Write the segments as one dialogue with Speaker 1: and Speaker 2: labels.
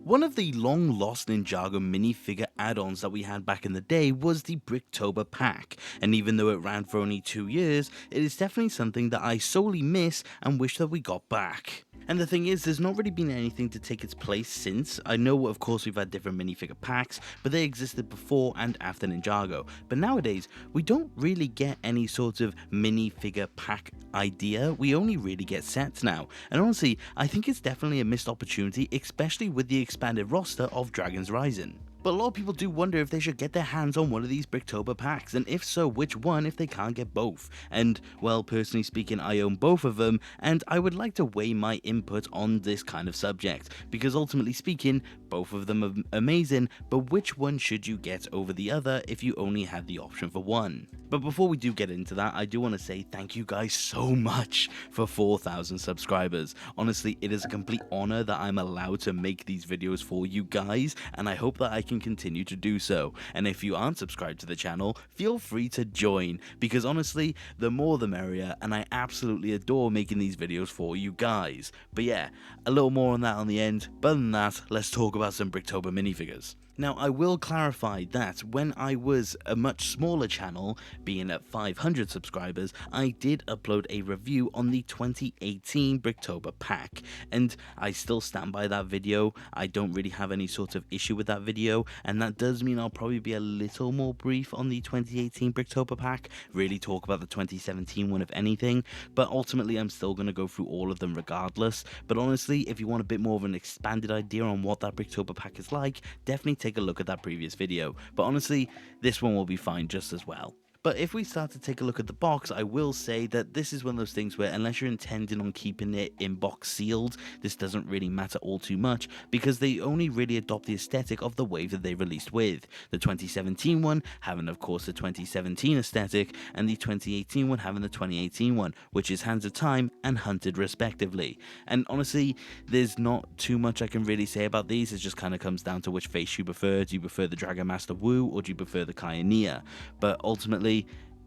Speaker 1: One of the long-lost Ninjago minifigure add-ons that we had back in the day was the Bricktober pack, and even though it ran for only 2 years, it is definitely something that I sorely miss and wish that we got back. And the thing is, there's not really been anything to take its place since. I know, of course, we've had different minifigure packs, but they existed before and after Ninjago. But nowadays, we don't really get any sort of minifigure pack idea. We only really get sets now. And honestly, I think it's definitely a missed opportunity, especially with the expanded roster of Dragons Rising. But a lot of people do wonder if they should get their hands on one of these Bricktober packs, and if so, which one if they can't get both. And, well, personally speaking, I own both of them, and I would like to weigh my input on this kind of subject, because ultimately speaking, both of them are amazing, but which one should you get over the other if you only had the option for one? But before we do get into that, I do want to say thank you guys so much for 4,000 subscribers. Honestly, it is a complete honor that I'm allowed to make these videos for you guys, and I hope that I can continue to do so. And if you aren't subscribed to the channel, feel free to join, because honestly, the more the merrier, and I absolutely adore making these videos for you guys. But yeah, a little more on that on the end, but other than that, let's talk about some Bricktober minifigures. Now, I will clarify that when I was a much smaller channel, being at 500 subscribers, I did upload a review on the 2018 Bricktober pack, and I still stand by that video. I don't really have any sort of issue with that video, and that does mean I'll probably be a little more brief on the 2018 Bricktober pack, really talk about the 2017 one if anything, but ultimately I'm still going to go through all of them regardless. But honestly, if you want a bit more of an expanded idea on what that Bricktober pack is like, definitely take a look at that previous video. But honestly, this one will be fine just as well. But if we start to take a look at the box, I will say that this is one of those things where unless you're intending on keeping it in box sealed, this doesn't really matter all too much, because they only really adopt the aesthetic of the wave that they released with. The 2017 one having of course the 2017 aesthetic, and the 2018 one having the 2018 one, which is Hands of Time and Hunted respectively. And honestly, there's not too much I can really say about these. It just kind of comes down to which face you prefer. Do you prefer the Dragon Master Wu, or do you prefer the Kioneer? But ultimately,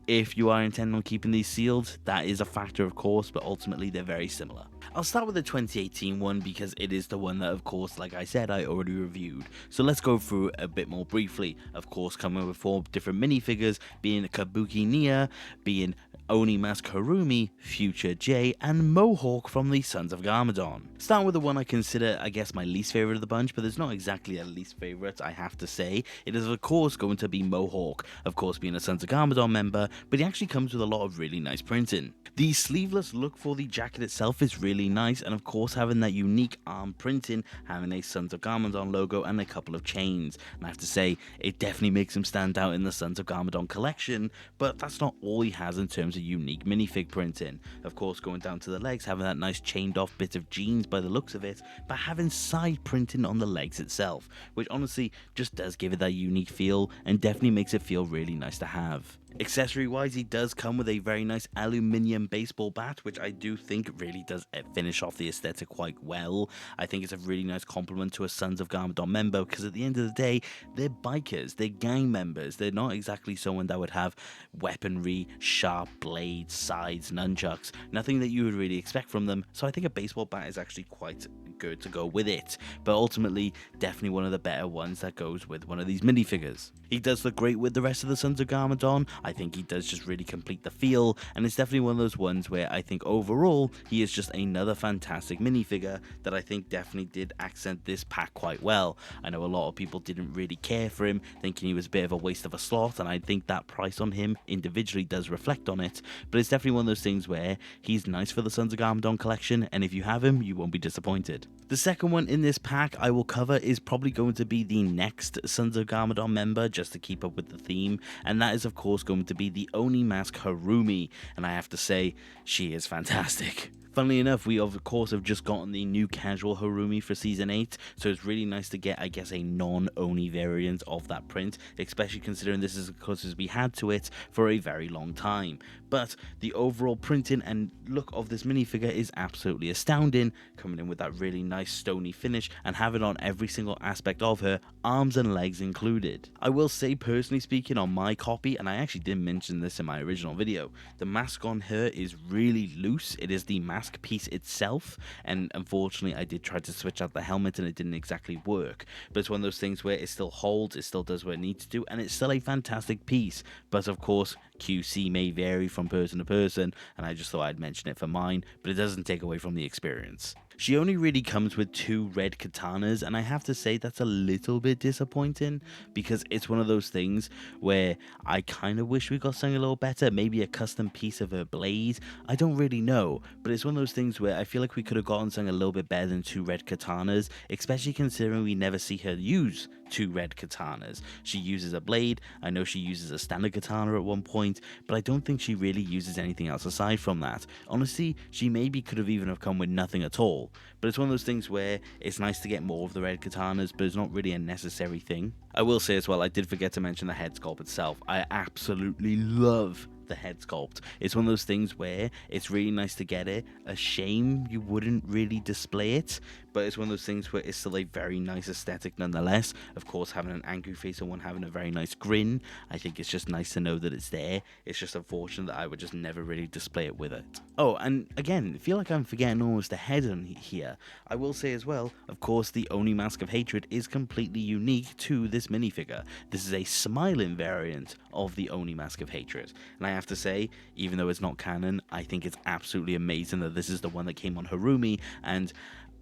Speaker 1: if you are intending on keeping these sealed, that is a factor of course, but ultimately they're very similar. I'll start with the 2018 one because it is the one that of course, like I said, I already reviewed. So let's go through it a bit more briefly. Of course, coming with 4 different minifigures, being Kabuki Nia, being Oni Mask Harumi, Future J, and Mohawk from the Sons of Garmadon. Starting with the one I consider, I guess, my least favourite of the bunch, but there's not exactly a least favourite, I have to say. It is of course going to be Mohawk, of course being a Sons of Garmadon member, but he actually comes with a lot of really nice printing. The sleeveless look for the jacket itself is really nice, and of course having that unique arm printing, having a Sons of Garmadon logo and a couple of chains. And I have to say, it definitely makes him stand out in the Sons of Garmadon collection, but that's not all he has in terms of unique minifig printing. Of course, going down to the legs, having that nice chained off bit of jeans by the looks of it, but having side printing on the legs itself, which honestly just does give it that unique feel and definitely makes it feel really nice to have. Accessory wise, he does come with a very nice aluminium baseball bat, which I do think really does finish off the aesthetic quite well. I think it's a really nice compliment to a Sons of Garmadon member, because at the end of the day, they're bikers, they're gang members, they're not exactly someone that would have weaponry, sharp blades, sides, nunchucks, nothing that you would really expect from them. So I think a baseball bat is actually quite good to go with it, but ultimately definitely one of the better ones that goes with one of these minifigures. He does look great with the rest of the Sons of Garmadon. I think he does just really complete the feel, and it's definitely one of those ones where I think overall he is just another fantastic minifigure that I think definitely did accent this pack quite well. I know a lot of people didn't really care for him, thinking he was a bit of a waste of a slot, and I think that price on him individually does reflect on it, but it's definitely one of those things where he's nice for the Sons of Garmadon collection, and if you have him, you won't be disappointed. The second one in this pack I will cover is probably going to be the next Sons of Garmadon member, just to keep up with the theme, and that is of course going to be the Oni Mask Harumi, and I have to say, she is fantastic. Funnily enough, we of course have just gotten the new casual Harumi for Season 8, so it's really nice to get, I guess, a non-Oni variant of that print, especially considering this is as close as we had to it for a very long time. But the overall printing and look of this minifigure is absolutely astounding, coming in with that really nice stony finish and having on every single aspect of her, arms and legs included. I will say, personally speaking, on my copy, and I actually did mention this in my original video, the mask on her is really loose. It is the mask mask piece itself, and unfortunately I did try to switch out the helmet and it didn't exactly work. But it's one of those things where it still holds, it still does what it needs to do, and it's still a fantastic piece. But of course, QC may vary from person to person, and I just thought I'd mention it for mine, but it doesn't take away from the experience. She only really comes with 2 red katanas, and I have to say that's a little bit disappointing, because it's one of those things where I kind of wish we got something a little better, maybe a custom piece of her blade. I don't really know, but it's one of those things where I feel like we could have gotten something a little bit better than 2 red katanas, especially considering we never see her use 2 red katanas. She uses a blade, I know she uses a standard katana at one point, but I don't think she really uses anything else aside from that. Honestly, she maybe could have even have come with nothing at all, but it's one of those things where it's nice to get more of the red katanas, but it's not really a necessary thing. I will say as well, I did forget to mention the head sculpt itself. I absolutely love the head sculpt. It's one of those things where it's really nice to get it. A shame you wouldn't really display it, but it's one of those things where it's still a very nice aesthetic nonetheless. Of course, having an angry face and one having a very nice grin, I think it's just nice to know that it's there. It's just unfortunate that I would just never really display it with it. Oh, and again, I feel like I'm forgetting almost the head on here. I will say as well, of course, the Oni Mask of Hatred is completely unique to this minifigure. This is a smiling variant of the Oni Mask of Hatred, and I have to say, even though it's not canon, I think it's absolutely amazing that this is the one that came on Harumi, and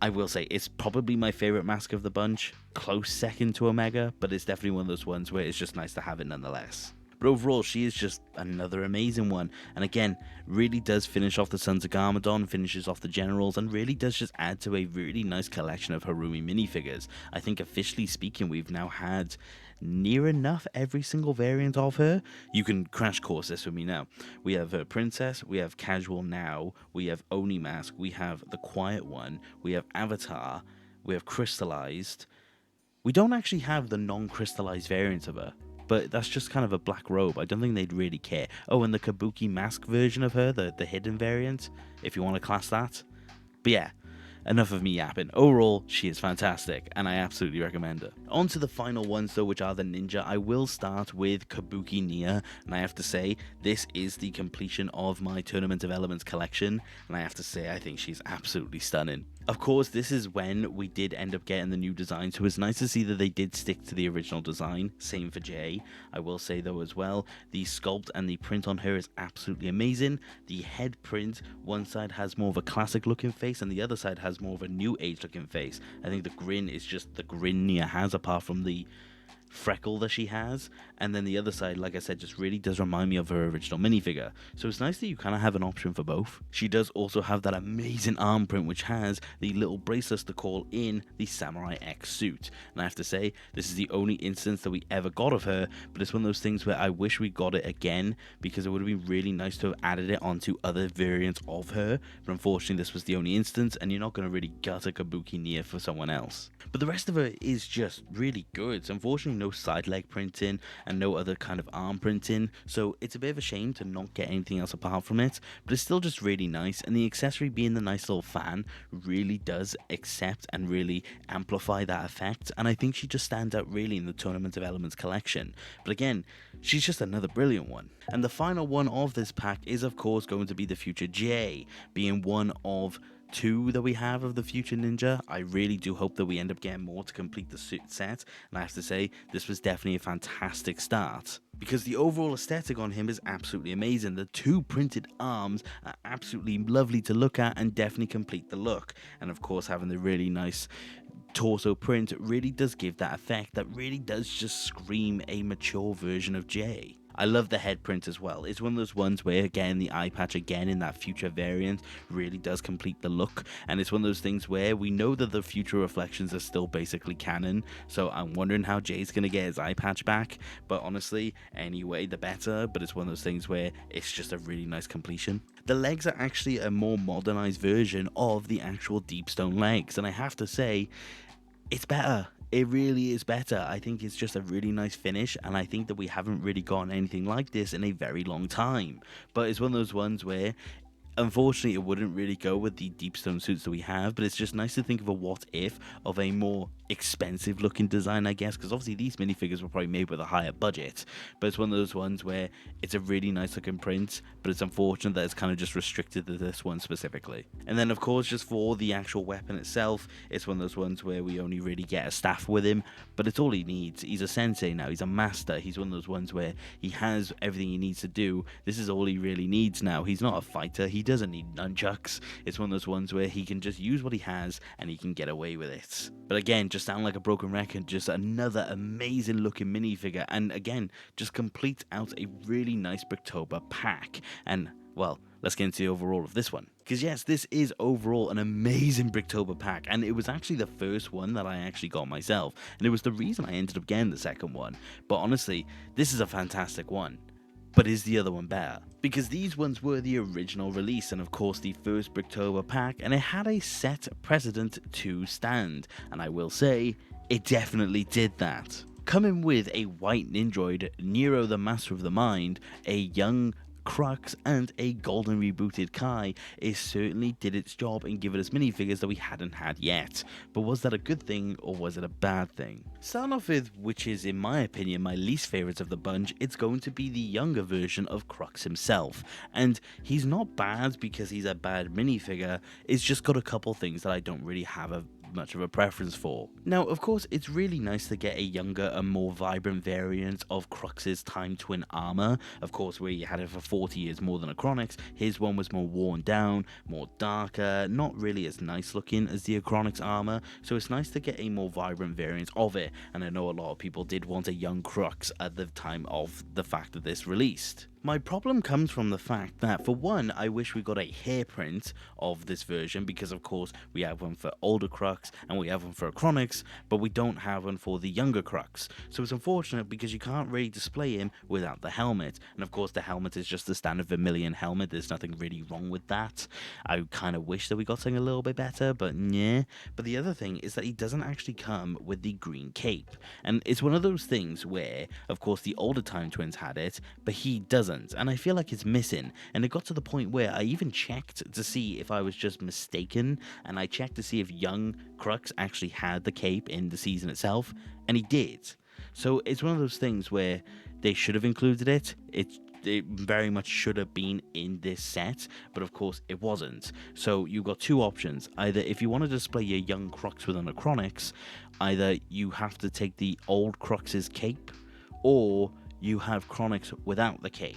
Speaker 1: I will say it's probably my favorite mask of the bunch, close second to Omega, but it's definitely one of those ones where it's just nice to have it nonetheless. But overall, she is just another amazing one, and again, really does finish off the Sons of Garmadon, finishes off the Generals, and really does just add to a really nice collection of Harumi minifigures. I think officially speaking, we've now had near enough every single variant of her. You can crash course this with me now. We have her Princess, we have Casual now, we have Oni Mask, we have the Quiet One, we have Avatar, we have Crystallized. We don't actually have the non-crystallized variant of her, but that's just kind of a black robe. I don't think they'd really care. Oh, and the Kabuki Mask version of her, the hidden variant, if you want to class that. But yeah, enough of me yapping. Overall, she is fantastic, and I absolutely recommend her. On to the final ones, though, which are the Ninja. I will start with Kabuki Nia, and I have to say, this is the completion of my Tournament of Elements collection, and I have to say, I think she's absolutely stunning. Of course, this is when we did end up getting the new design, so it's nice to see that they did stick to the original design. Same for Jay. I will say, though, as well, the sculpt and the print on her is absolutely amazing. The head print, one side has more of a classic looking face, and the other side has more of a new age looking face. I think the grin is just the grin Nia has, apart from the freckle that she has, and then the other side, like I said, just really does remind me of her original minifigure, so it's nice that you kind of have an option for both. She does also have that amazing arm print, which has the little bracelets to call in the Samurai X suit, and I have to say, this is the only instance that we ever got of her, but it's one of those things where I wish we got it again, because it would have been really nice to have added it onto other variants of her, but unfortunately this was the only instance, and you're not going to really gut a Kabuki Nia for someone else. But the rest of her is just really good. So unfortunately no side leg printing and no other kind of arm printing, so it's a bit of a shame to not get anything else apart from it, but it's still just really nice, and the accessory being the nice little fan really does accept and really amplify that effect, and I think she just stands out really in the Tournament of Elements collection. But again, she's just another brilliant one. And the final one of this pack is of course going to be the Future J, being one of 2 that we have of the Future Ninja. I really do hope that we end up getting more to complete the suit set, and I have to say, this was definitely a fantastic start, because the overall aesthetic on him is absolutely amazing. The 2 printed arms are absolutely lovely to look at and definitely complete the look, and of course having the really nice torso print really does give that effect that really does just scream a mature version of Jay. I love the head print as well. It's one of those ones where, again, the eye patch again in that future variant really does complete the look, and it's one of those things where we know that the future reflections are still basically canon, so I'm wondering how Jay's gonna get his eye patch back, but honestly, anyway, the better, but it's one of those things where it's just a really nice completion. The legs are actually a more modernized version of the actual Deep Stone legs, and I have to say, it's better. It really is better. I think it's just a really nice finish, and I think that we haven't really gotten anything like this in a very long time. But it's one of those ones where, unfortunately, it wouldn't really go with the Deep Stone suits that we have, but it's just nice to think of a what if of a more expensive looking design, I guess, because obviously these minifigures were probably made with a higher budget, but it's one of those ones where it's a really nice looking print, but it's unfortunate that it's kind of just restricted to this one specifically. And then of course, just for the actual weapon itself, it's one of those ones where we only really get a staff with him, but it's all he needs. He's a sensei now, he's a master, he's one of those ones where he has everything he needs to do. This is all he really needs now. He's not a fighter, he doesn't need nunchucks. It's one of those ones where he can just use what he has and he can get away with it. But again, just sound like a broken record, just another amazing looking minifigure, and again, just completes out a really nice Bricktober pack. And well, let's get into the overall of this one. Because yes, this is overall an amazing Bricktober pack, and it was actually the first one that I actually got myself, and it was the reason I ended up getting the second one. But honestly, this is a fantastic one. But is the other one better? Because these ones were the original release, and of course the first Bricktober pack, and it had a set precedent to stand, and I will say, it definitely did that. Coming with a white Ninjoid, Nero the Master of the Mind, a young Crux, and a golden rebooted Kai, it certainly did its job in giving us minifigures that we hadn't had yet. But was that a good thing, or was it a bad thing? Starting off with, which is in my opinion my least favourite of the bunch, it's going to be the younger version of Crux himself. And he's not bad because he's a bad minifigure, it's just got a couple things that I don't really have much of a preference for. Now, of course, it's really nice to get a younger and more vibrant variant of Crux's Time Twin armor. Of course, where you had it for 40 years more than Achronix, his one was more worn down, more darker, not really as nice looking as the Achronix armor, so it's nice to get a more vibrant variant of it, and I know a lot of people did want a young Crux at the time of the fact that this released. My problem comes from the fact that, for one, I wish we got a hairprint of this version, because of course we have one for older Crux and we have one for Achronix, but we don't have one for the younger Crux. So it's unfortunate because you can't really display him without the helmet, and of course the helmet is just the standard vermilion helmet, there's nothing really wrong with that. I kind of wish that we got something a little bit better, but yeah. But the other thing is that he doesn't actually come with the green cape, and it's one of those things where, of course, the older Time Twins had it, but he doesn't. And I feel like it's missing, and it got to the point where I even checked to see if I was just mistaken, and I checked to see if young Crux actually had the cape in the season itself, and he did. So it's one of those things where they should have included it. It very much should have been in this set, but of course it wasn't. So you've got two options. Either if you want to display your young Crux with an Achronix, either you have to take the old Crux's cape, or you have Chronix without the cape.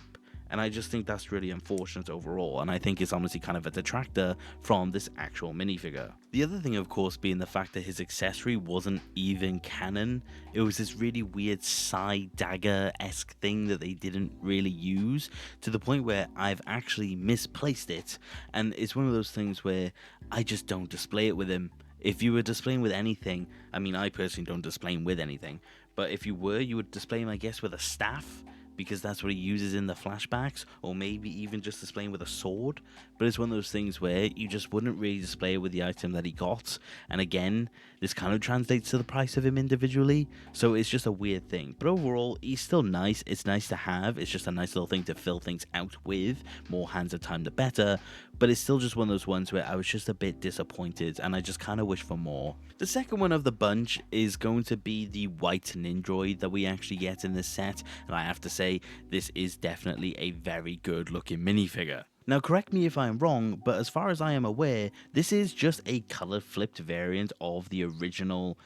Speaker 1: And I just think that's really unfortunate overall, and I think it's honestly kind of a detractor from this actual minifigure. The other thing, of course, being the fact that his accessory wasn't even canon. It was this really weird side dagger-esque thing that they didn't really use, to the point where I've actually misplaced it, and it's one of those things where I just don't display it with him. If you were displaying with anything, I mean, I personally don't display him with anything, but if you were, you would display him, I guess, with a staff, because that's what he uses in the flashbacks, or maybe even just displaying with a sword. But it's one of those things where you just wouldn't really display it with the item that he got, and again, this kind of translates to the price of him individually, so it's just a weird thing. But overall, he's still nice, it's nice to have, it's just a nice little thing to fill things out with, more hands of time the better, but it's still just one of those ones where I was just a bit disappointed, and I just kind of wish for more. The second one of the bunch is going to be the white Ninjoid that we actually get in this set, and I have to say, this is definitely a very good looking minifigure. Now, correct me if I am wrong, but as far as I am aware, this is just a color flipped variant of the original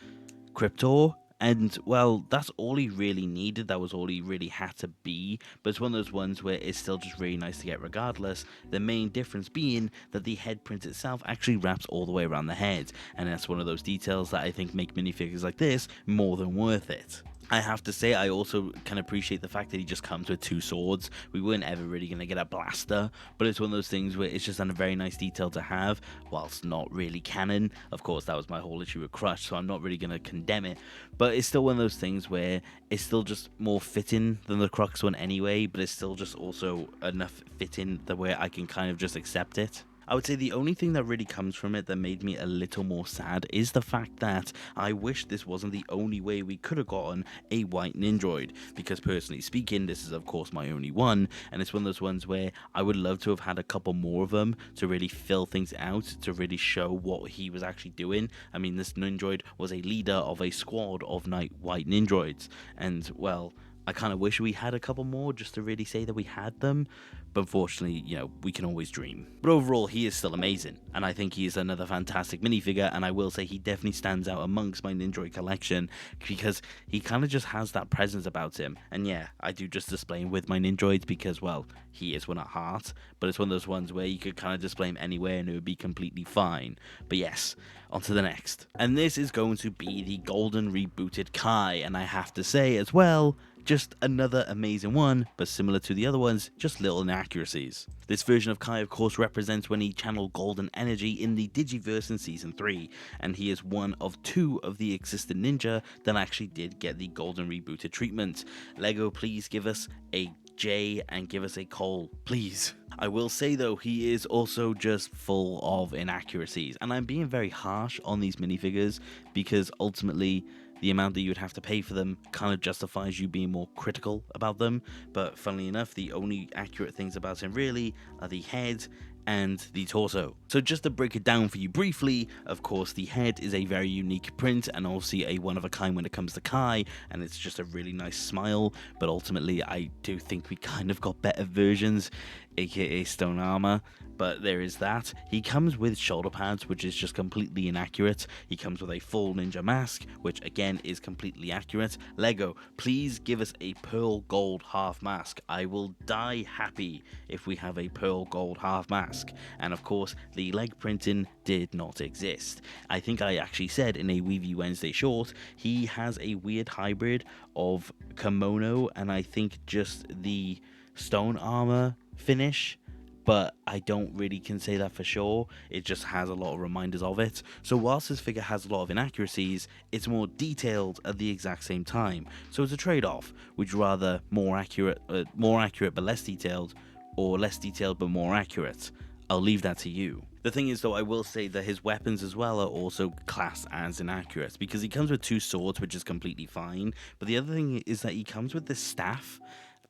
Speaker 1: Cryptor. And, well, that's all he really needed, that was all he really had to be, but it's one of those ones where it's still just really nice to get regardless, the main difference being that the head print itself actually wraps all the way around the head, and that's one of those details that I think make minifigures like this more than worth it. I have to say, I also can appreciate the fact that he just comes with two swords. We weren't ever really going to get a blaster, but it's one of those things where it's just a very nice detail to have, whilst not really canon. Of course, that was my whole issue with Crush, so I'm not really going to condemn it, but it's still one of those things where it's still just more fitting than the Crux one anyway, but it's still just also enough fitting that where I can kind of just accept it. I would say the only thing that really comes from it that made me a little more sad is the fact that I wish this wasn't the only way we could have gotten a white Ninjaroid, because personally speaking, this is of course my only one, and it's one of those ones where I would love to have had a couple more of them to really fill things out, to really show what he was actually doing. I mean, this Ninjaroid was a leader of a squad of white Ninjaroids, and well, I kind of wish we had a couple more just to really say that we had them. But unfortunately, we can always dream. But overall, he is still amazing, and I think he is another fantastic minifigure, and I will say he definitely stands out amongst my Ninjaroid collection because he kind of just has that presence about him. And yeah, I do just display him with my Ninjaroids because, well, he is one at heart, but it's one of those ones where you could kind of display him anywhere and it would be completely fine. But yes, on to the next. And this is going to be the Golden Rebooted Kai, and I have to say as well, just another amazing one, but similar to the other ones, just little inaccuracies. This version of Kai of course represents when he channeled golden energy in the Digiverse in Season 3, and he is one of 2 of the existing ninja that actually did get the Golden Rebooted treatment. LEGO, please give us a J and give us a Cole, please. I will say though, he is also just full of inaccuracies, and I'm being very harsh on these minifigures because ultimately the amount that you would have to pay for them kind of justifies you being more critical about them. But funnily enough, the only accurate things about him really are the head and the torso. So just to break it down for you briefly, of course the head is a very unique print and obviously a one of a kind when it comes to Kai, and it's just a really nice smile, but ultimately I do think we kind of got better versions, aka stone armor. But there is that. He comes with shoulder pads, which is just completely inaccurate. He comes with a full ninja mask, which again is completely accurate. LEGO, please give us a pearl gold half mask. I will die happy if we have a pearl gold half mask. And of course, the leg printing did not exist. I think I actually said in a Weevy Wednesday short, he has a weird hybrid of kimono and I think just the stone armor finish, but I don't really can say that for sure. It just has a lot of reminders of it. So whilst this figure has a lot of inaccuracies, it's more detailed at the exact same time. So it's a trade-off. Would you rather more accurate but less detailed, or less detailed but more accurate? I'll leave that to you. The thing is though, I will say that his weapons as well are also classed as inaccurate, because he comes with 2 swords, which is completely fine, but the other thing is that he comes with this staff,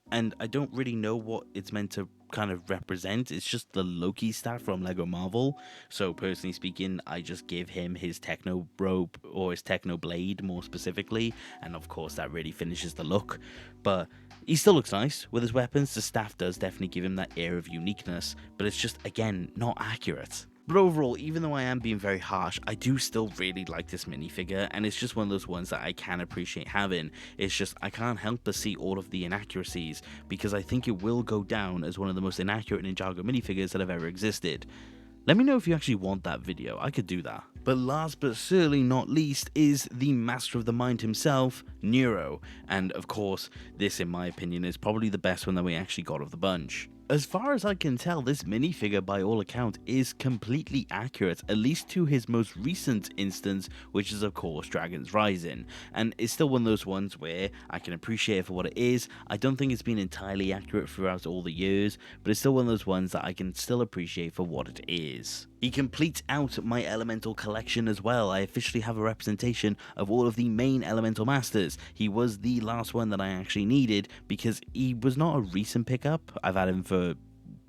Speaker 1: and I don't really know what it's meant to kind of represent. It's just the Loki staff from Lego Marvel. So personally speaking, I just give him his Techno Robe, or his Techno Blade more specifically, and of course that really finishes the look. But he still looks nice with his weapons. The staff does definitely give him that air of uniqueness, but it's just, again, not accurate. But overall, even though I am being very harsh, I do still really like this minifigure, and it's just one of those ones that I can appreciate having. It's just, I can't help but see all of the inaccuracies, because I think it will go down as one of the most inaccurate Ninjago minifigures that have ever existed. Let me know if you actually want that video, I could do that. But last but certainly not least is the master of the mind himself, Nero, and of course, this in my opinion is probably the best one that we actually got of the bunch. As far as I can tell, this minifigure by all accounts is completely accurate, at least to his most recent instance, which is of course Dragon's Rising, and it's still one of those ones where I can appreciate it for what it is. I don't think it's been entirely accurate throughout all the years, but it's still one of those ones that I can still appreciate for what it is. He completes out my elemental collection as well. I officially have a representation of all of the main elemental masters. He was the last one that I actually needed because he was not a recent pickup. I've had him for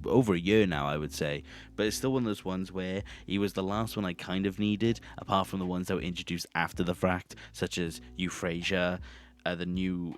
Speaker 1: over a year now, I would say, but it's still one of those ones where he was the last one I kind of needed, apart from the ones that were introduced after the fact, such as Euphrasia, the new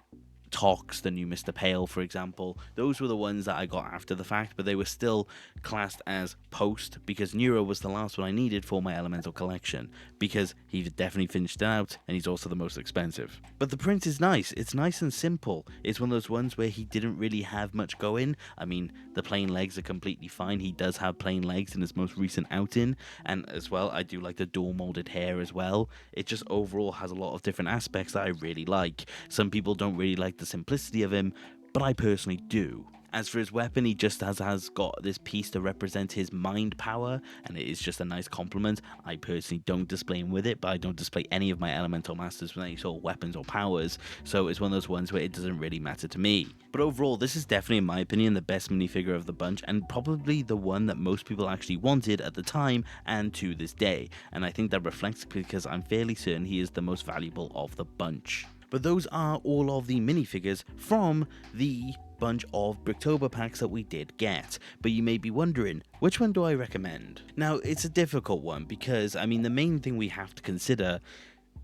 Speaker 1: Tox, the new Mr. Pale, for example. Those were the ones that I got after the fact, but they were still classed as post, because Nero was the last one I needed for my elemental collection, because he definitely finished it out, and he's also the most expensive. But the print is nice. It's nice and simple. It's one of those ones where he didn't really have much going. I mean, the plain legs are completely fine. He does have plain legs in his most recent outing, and as well, I do like the dual molded hair as well. It just overall has a lot of different aspects that I really like. Some people don't really like the simplicity of him, but I personally do. As for his weapon, he just has got this piece to represent his mind power, and it is just a nice compliment. I personally don't display him with it, but I don't display any of my elemental masters with any sort of weapons or powers, so it's one of those ones where it doesn't really matter to me. But overall, this is definitely, in my opinion, the best minifigure of the bunch, and probably the one that most people actually wanted at the time and to this day, and I think that reflects because I'm fairly certain he is the most valuable of the bunch. But those are all of the minifigures from the bunch of Bricktober packs that we did get. But you may be wondering, which one do I recommend? Now, it's a difficult one because, I mean, the main thing we have to consider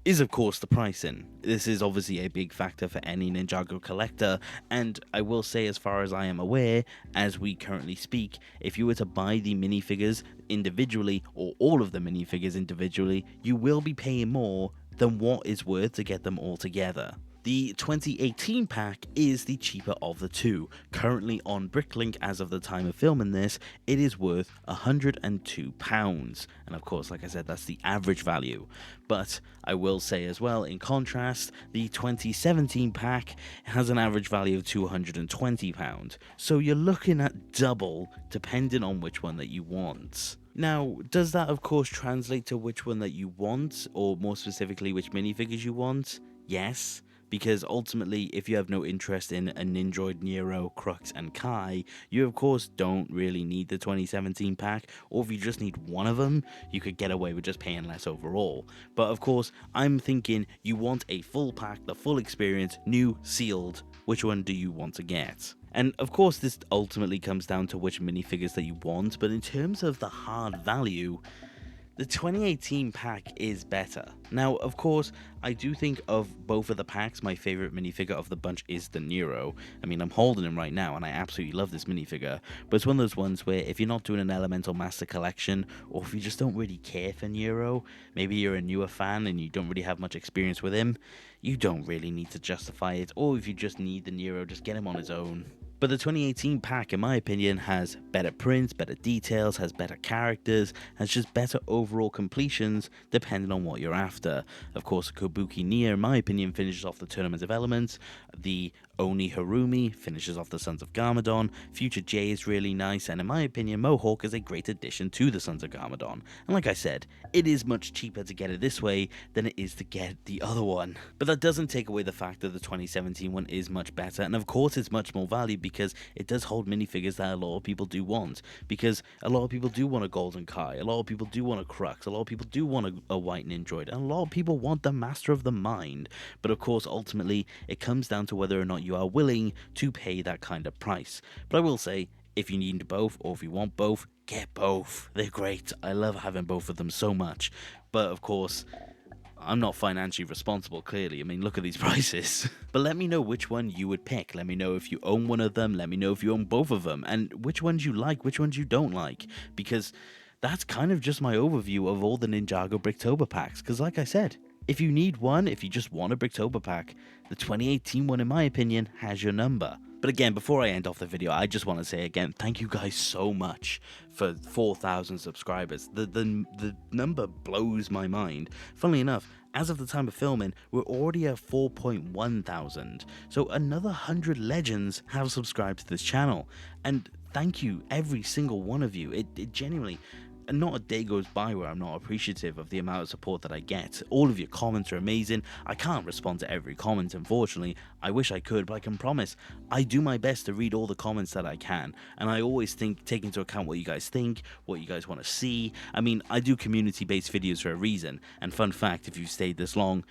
Speaker 1: is of course the pricing. This is obviously a big factor for any Ninjago collector, and I will say, as far as I am aware, as we currently speak, if you were to buy the minifigures individually, or all of the minifigures individually, you will be paying more than what is worth to get them all together. The 2018 pack is the cheaper of the two. Currently on Bricklink, as of the time of filming this, it is worth £102. And of course, like I said, that's the average value. But I will say as well, in contrast, the 2017 pack has an average value of £220. So you're looking at double, depending on which one that you want. Now, does that of course translate to which one that you want, or more specifically, which minifigures you want? Yes. Because ultimately, if you have no interest in a Ninjoid, Nero, Crux, and Kai, you of course don't really need the 2017 pack, or if you just need one of them, you could get away with just paying less overall. But of course, I'm thinking you want a full pack, the full experience, new, sealed. Which one do you want to get? And of course, this ultimately comes down to which minifigures that you want, but in terms of the hard value, the 2018 pack is better. Now, of course, I do think of both of the packs, my favorite minifigure of the bunch is the Nero. I mean, I'm holding him right now, and I absolutely love this minifigure, but it's one of those ones where if you're not doing an Elemental Master collection, or if you just don't really care for Nero, maybe you're a newer fan and you don't really have much experience with him, you don't really need to justify it, or if you just need the Nero, just get him on his own. But the 2018 pack, in my opinion, has better prints, better details, has better characters, has just better overall completions depending on what you're after. Of course, Kabuki Nia, in my opinion, finishes off the Tournament of Elements. The Oni Harumi finishes off the Sons of Garmadon. Future J is really nice, and in my opinion, Mohawk is a great addition to the Sons of Garmadon. And like I said, it is much cheaper to get it this way than it is to get the other one. But that doesn't take away the fact that the 2017 one is much better, and of course it's much more valuable because it does hold minifigures that a lot of people do want. Because a lot of people do want a Golden Kai, a lot of people do want a Crux, a lot of people do want a White Ninjoid, and a lot of people want the Master of the Mind. But of course, ultimately, it comes down to whether or not you are willing to pay that kind of price. But I will say, if you need both, or if you want both, get both. They're great. I love having both of them so much. But of course, I'm not financially responsible, clearly. I mean, look at these prices. But let me know which one you would pick. Let me know if you own one of them. Let me know if you own both of them. And which ones you like, which ones you don't like. Because that's kind of just my overview of all the Ninjago Bricktober packs. Because like I said, if you need one, if you just want a Bricktober pack, the 2018 one, in my opinion, has your number. But again, before I end off the video, I just want to say again, thank you guys so much for 4,000 subscribers. The number blows my mind. Funnily enough, as of the time of filming, we're already at 4.1 thousand. So another 100 legends have subscribed to this channel. And thank you, every single one of you. It genuinely... And not a day goes by where I'm not appreciative of the amount of support that I get. All of your comments are amazing. I can't respond to every comment, unfortunately. I wish I could, but I can promise I do my best to read all the comments that I can. And I always take into account what you guys think, what you guys want to see. I mean, I do community-based videos for a reason. And fun fact, if you've stayed this long,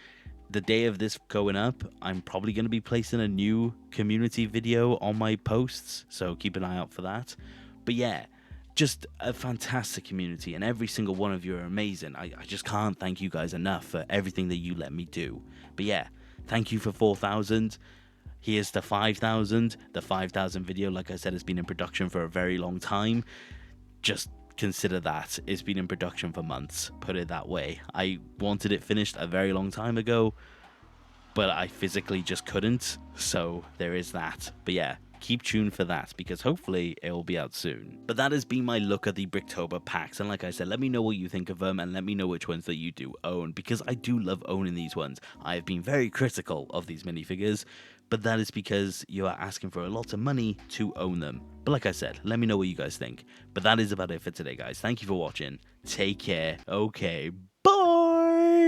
Speaker 1: the day of this going up, I'm probably going to be placing a new community video on my posts. So keep an eye out for that. But yeah, just a fantastic community, and every single one of you are amazing. I just can't thank you guys enough for everything that you let me do. But yeah, thank you for 4,000. Here's to 5,000. The 5,000 video, like I said, has been in production for a very long time. Just consider that. It's been in production for months, put it that way. I wanted it finished a very long time ago, but I physically just couldn't. So there is that. But yeah, keep tuned for that, because hopefully it will be out soon. But that has been my look at the Bricktober packs, and like I said, let me know what you think of them, and let me know which ones that you do own, because I do love owning these ones. I have been very critical of these minifigures, but that is because you are asking for a lot of money to own them. But like I said, let me know what you guys think. But that is about it for today, guys. Thank you for watching. Take care. Okay, bye!